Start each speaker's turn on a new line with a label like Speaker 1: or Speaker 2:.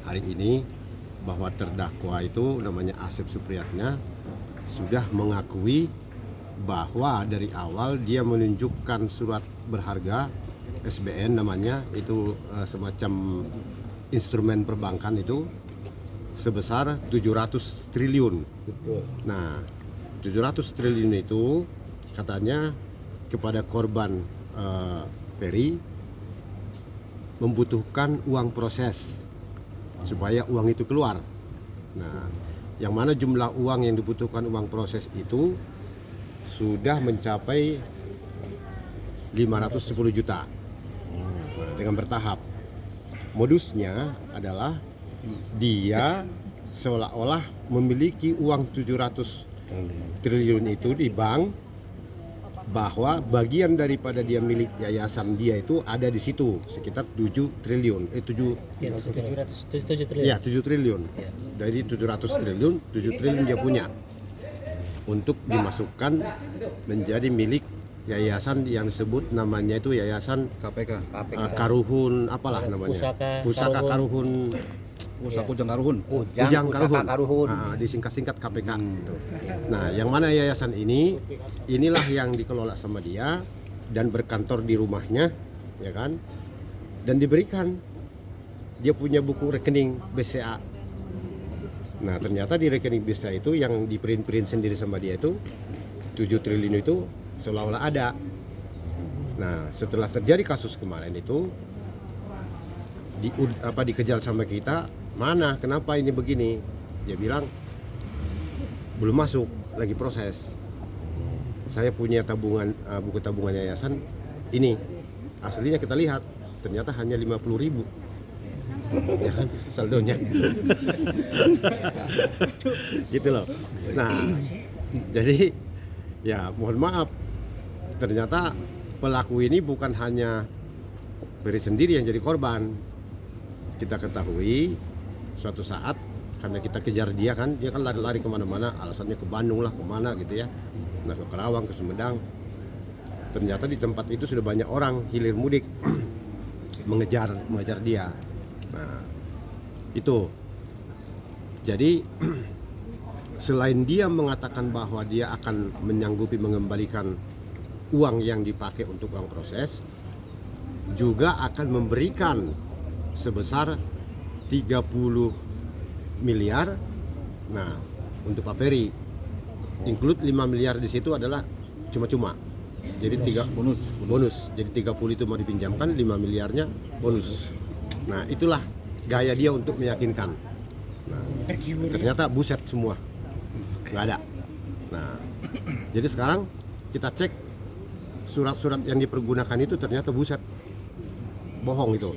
Speaker 1: hari ini bahwa terdakwa itu namanya Asep Supriyatna sudah mengakui bahwa dari awal dia menunjukkan surat berharga SBN namanya, itu semacam instrumen perbankan itu sebesar 700 triliun. Nah, 700 triliun itu katanya kepada korban Ferry membutuhkan uang proses supaya uang itu keluar. Nah, yang mana jumlah uang yang dibutuhkan uang proses itu sudah mencapai 510 juta. Nah, dengan bertahap. Modusnya adalah dia seolah-olah memiliki uang 700 triliun itu di bank, bahwa bagian daripada dia milik yayasan dia itu ada di situ sekitar 7 triliun.
Speaker 2: 7 triliun.
Speaker 1: Ya, 7 triliun.
Speaker 2: Ya.
Speaker 1: Dari 700 triliun, 7 triliun dia punya untuk dimasukkan menjadi milik yayasan yang disebut namanya itu yayasan
Speaker 3: KPK.
Speaker 1: Karuhun apalah namanya.
Speaker 2: Pusaka
Speaker 1: Karuhun.
Speaker 3: Pusaka Ujang Karuhun.
Speaker 1: Ujang Karuhun. Disingkat-singkat KPK gitu. Nah, yang mana yayasan ini inilah yang dikelola sama dia dan berkantor di rumahnya, ya kan? Dan diberikan dia punya buku rekening BCA. Nah, ternyata di rekening BCA itu yang di print sendiri sama dia itu 7 triliun itu seolah-olah ada. Nah, setelah terjadi kasus kemarin itu dikejar sama kita, mana kenapa ini begini? Dia bilang belum masuk, lagi proses. Saya punya tabungan, buku tabungan yayasan ini, aslinya kita lihat ternyata hanya 50.000, ya kan, saldonya. Gitu loh. Nah, jadi ya mohon maaf, ternyata pelaku ini bukan hanya Ferry sendiri yang jadi korban. Kita ketahui suatu saat karena kita kejar dia kan lari-lari kemana-mana, alasannya ke Bandung lah, kemana gitu ya, nah ke Karawang, ke Sumedang. Ternyata di tempat itu sudah banyak orang hilir mudik mengejar dia. Nah itu jadi selain dia mengatakan bahwa dia akan menyanggupi mengembalikan uang yang dipakai untuk uang proses, juga akan memberikan sebesar 30 miliar. Nah, untuk Pak Ferry include 5 miliar di situ adalah cuma-cuma. Jadi bonus. Jadi 30 itu mau dipinjamkan, 5 miliarnya bonus. Nah, itulah gaya dia untuk meyakinkan. Nah, ternyata buset semua. Nggak ada. Nah, jadi sekarang kita cek surat-surat yang dipergunakan itu ternyata buset. Bohong itu.